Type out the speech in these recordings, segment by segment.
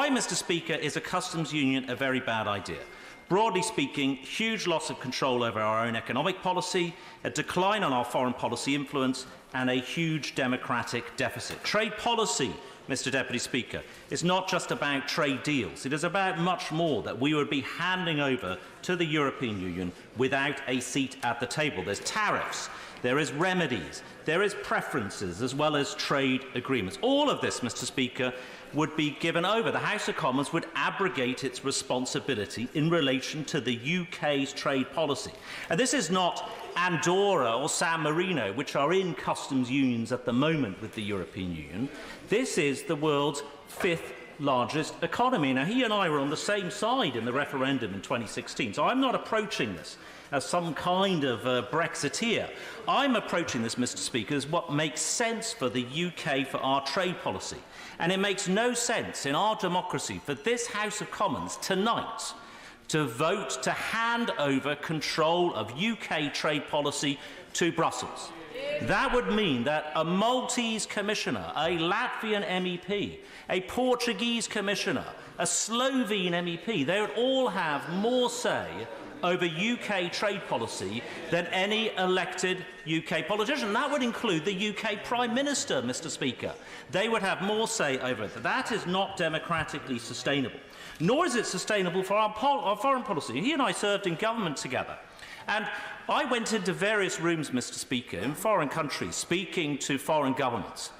Why, Mr. Speaker, is a customs union a very bad idea? Broadly speaking, huge loss of control over our own economic policy, a decline on our foreign policy influence, and a huge democratic deficit. Trade policy, Mr. Deputy Speaker, is not just about trade deals. It is about much more that we would be handing over to the European Union without a seat at the table. There's tariffs, there is remedies, there is preferences, as well as trade agreements. All of this, Mr. Speaker, would be given over. The House of Commons would abrogate its responsibility in relation to the UK's trade policy. And this is not Andorra or San Marino, which are in customs unions at the moment with the European Union. This is the world's fifth largest economy. Now, he and I were on the same side in the referendum in 2016, so I'm not approaching this as some kind of Brexiteer. I'm approaching this, Mr. Speaker, as what makes sense for the UK for our trade policy. And it makes no sense in our democracy for this House of Commons tonight to vote to hand over control of UK trade policy to Brussels. That would mean that a Maltese commissioner, a Latvian MEP, a Portuguese commissioner, a Slovene MEP, they would all have more say over UK trade policy than any elected UK politician. That would include the UK Prime Minister, Mr. Speaker. They would have more say over it. That is not democratically sustainable, nor is it sustainable for our foreign policy. He and I served in government together. And I went into various rooms, Mr. Speaker, in foreign countries, speaking to foreign governments.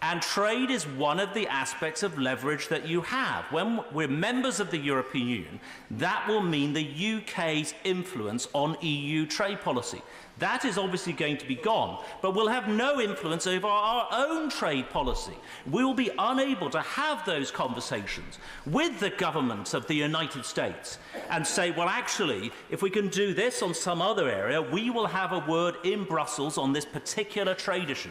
And trade is one of the aspects of leverage that you have. When we're members of the European Union, that will mean the UK's influence on EU trade policy. That is obviously going to be gone, but we'll have no influence over our own trade policy. We will be unable to have those conversations with the government of the United States and say, well, actually, if we can do this on some other area, we will have a word in Brussels on this particular trade issue.